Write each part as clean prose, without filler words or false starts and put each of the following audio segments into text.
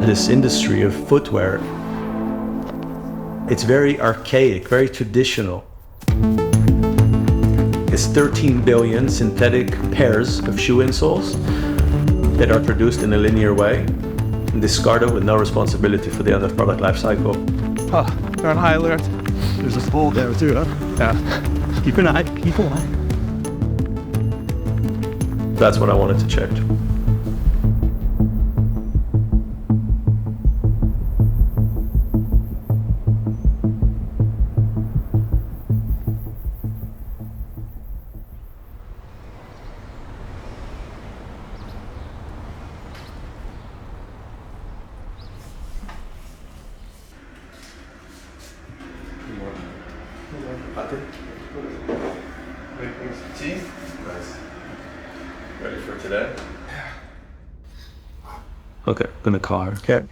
This industry of footwear, it's very archaic, very traditional. It's 13 billion synthetic pairs of shoe insoles that are produced in a linear way and discarded with no responsibility for the end of product life cycle. Oh, they're on high alert. There's a fall there too, huh? Yeah. Keep an eye, keep an eye. That's what I wanted to check. Tea? Nice. Ready for today? Okay, gonna car. Okay.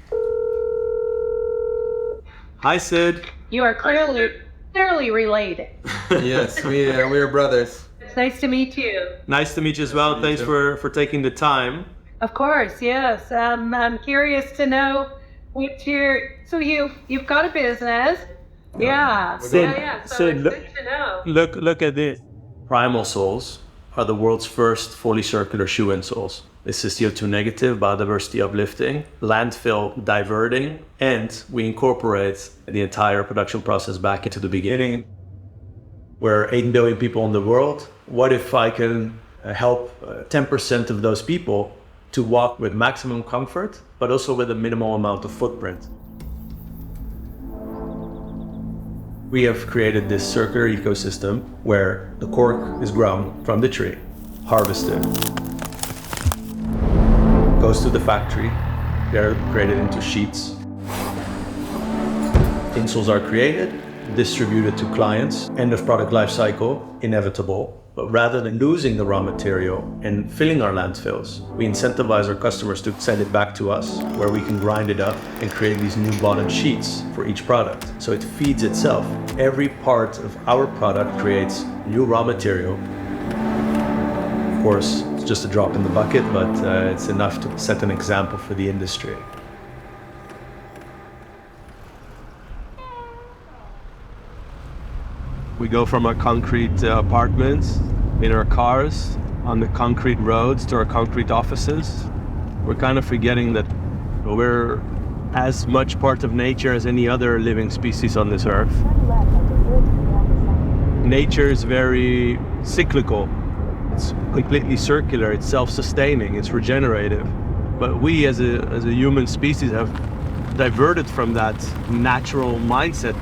Hi, Sid. You are clearly related. Yes, we're brothers. It's nice to meet you. Nice to meet you as well. Thanks for taking the time. Of course, yes. I'm curious to know what so you've got a business. Yeah. Sid, Yeah. So Sid, it's good to know. Look at this. Primal soles are the world's first fully circular shoe insoles. This is CO2 negative, biodiversity uplifting, landfill diverting, and we incorporate the entire production process back into the beginning. We're 8 billion people in the world. What if I can help 10% of those people to walk with maximum comfort, but also with a minimal amount of footprint? We have created this circular ecosystem where the cork is grown from the tree, harvested, goes to the factory, they're created into sheets. Insoles are created, distributed to clients, end of product life cycle, inevitable. But rather than losing the raw material and filling our landfills, we incentivize our customers to send it back to us, where we can grind it up and create these new bottom sheets for each product. So it feeds itself. Every part of our product creates new raw material. Of course, it's just a drop in the bucket, but it's enough to set an example for the industry. We go from our concrete apartments, in our cars, on the concrete roads to our concrete offices. We're kind of forgetting that we're as much part of nature as any other living species on this earth. Nature is very cyclical. It's completely circular, it's self-sustaining, it's regenerative. But we as a human species have diverted from that natural mindset.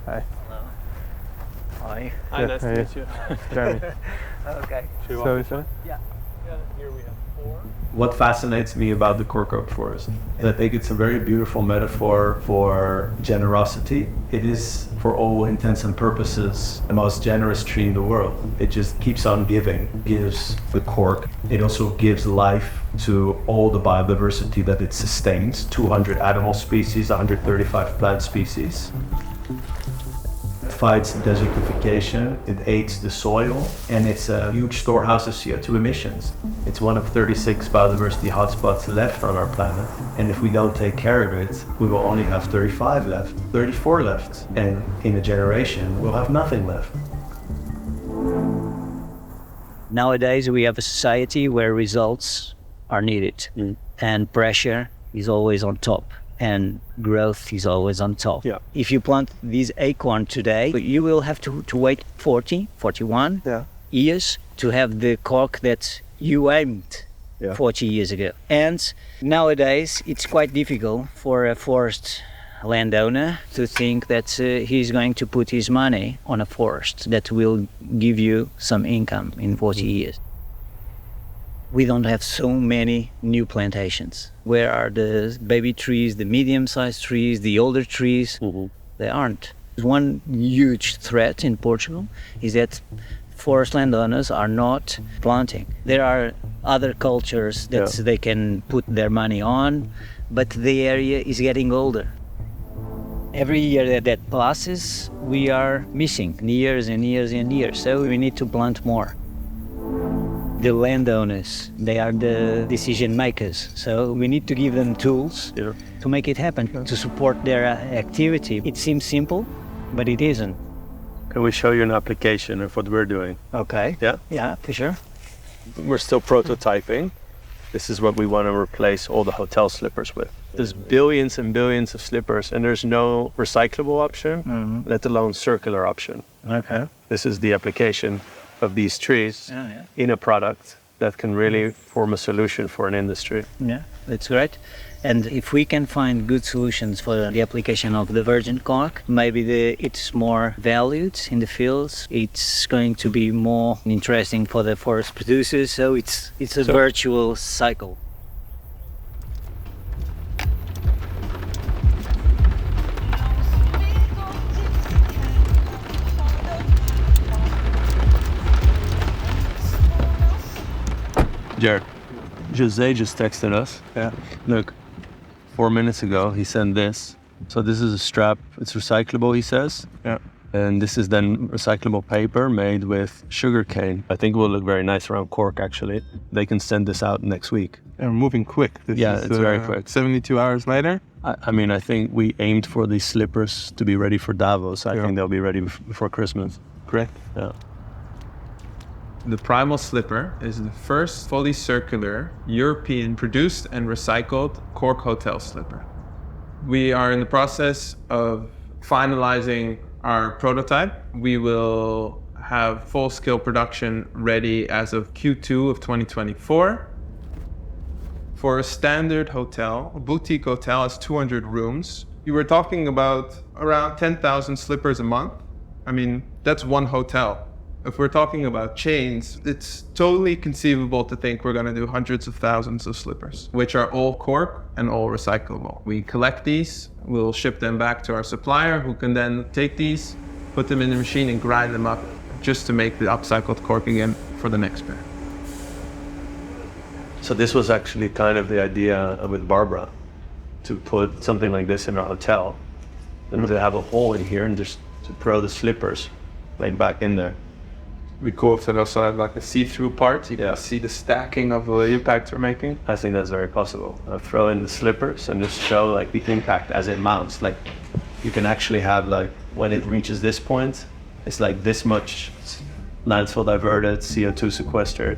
Hi. Hi. Hi, nice to meet you. Jeremy. Okay. So? Yeah. Here we have 4. What fascinates me about the cork forest is I think it's a very beautiful metaphor for generosity. It is, for all intents and purposes, the most generous tree in the world. It just keeps on giving, gives the cork. It also gives life to all the biodiversity that it sustains, 200 animal species, 135 plant species. It fights desertification, it aids the soil, and it's a huge storehouse of CO2 emissions. It's one of 36 biodiversity hotspots left on our planet, and if we don't take care of it, we will only have 35 left, 34 left, and in a generation, we'll have nothing left. Nowadays, we have a society where results are needed, and pressure is always on top. And growth is always on top. Yeah. If you plant this acorn today, you will have to wait 41 years to have the cork that you aimed 40 years ago. And nowadays, it's quite difficult for a forest landowner to think that he's going to put his money on a forest that will give you some income in 40 years. We don't have so many new plantations. Where are the baby trees, the medium-sized trees, the older trees? They aren't. One huge threat in Portugal is that forest landowners are not planting. There are other cultures that they can put their money on, but the area is getting older. Every year that passes, we are missing years and years and years, so we need to plant more. the landowners. They are the decision makers. So we need to give them tools to make it happen, to support their activity. It seems simple, but it isn't. Can we show you an application of what we're doing? Okay. Yeah? Yeah, for sure. We're still prototyping. This is what we want to replace all the hotel slippers with. There's billions and billions of slippers, and there's no recyclable option, let alone circular option. Okay. This is the application of these trees in a product that can really form a solution for an industry. Yeah, that's great. And if we can find good solutions for the application of the virgin cork, maybe it's more valued in the fields. It's going to be more interesting for the forest producers. So it's a virtual cycle. Jared, Jose just texted us. Yeah. Look, 4 minutes ago, he sent this. So this is a strap. It's recyclable, he says. Yeah. And this is then recyclable paper made with sugar cane. I think it will look very nice around Cork, actually. They can send this out next week. They're moving quick. It's very quick. 72 hours later. I mean, I think we aimed for these slippers to be ready for Davos. I think they'll be ready before Christmas. Correct. Yeah. The Primal Slipper is the first fully circular, European produced and recycled cork hotel slipper. We are in the process of finalizing our prototype. We will have full-scale production ready as of Q2 of 2024. For a standard hotel, a boutique hotel has 200 rooms. You were talking about around 10,000 slippers a month. I mean, that's one hotel. If we're talking about chains, it's totally conceivable to think we're going to do hundreds of thousands of slippers, which are all cork and all recyclable. We collect these, we'll ship them back to our supplier, who can then take these, put them in the machine and grind them up just to make the upcycled cork again for the next pair. So this was actually kind of the idea with Barbara, to put something like this in our hotel, and to have a hole in here and just to throw the slippers laid back in there. We cool if it also have like a see-through part. You can see the stacking of the impact we're making. I think that's very possible. Throw in the slippers and just show like the impact as it mounts. Like you can actually have like when it reaches this point, it's like this much landfill diverted, CO2 sequestered.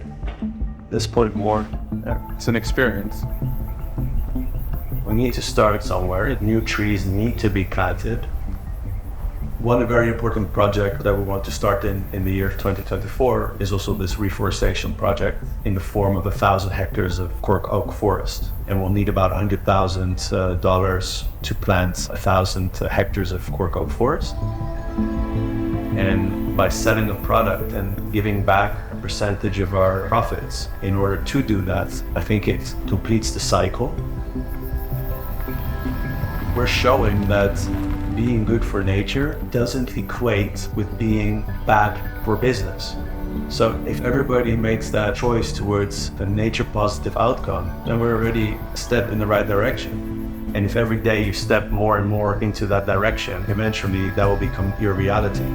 This point more. It's an experience. We need to start somewhere. New trees need to be planted. One very important project that we want to start in the year 2024 is also this reforestation project in the form of 1,000 hectares of cork oak forest. And we'll need about $100,000 to plant 1,000 hectares of cork oak forest. And by selling a product and giving back a percentage of our profits in order to do that, I think it completes the cycle. We're showing that being good for nature doesn't equate with being bad for business. So if everybody makes that choice towards a nature positive outcome, then we're already a step in the right direction. And if every day you step more and more into that direction, eventually that will become your reality.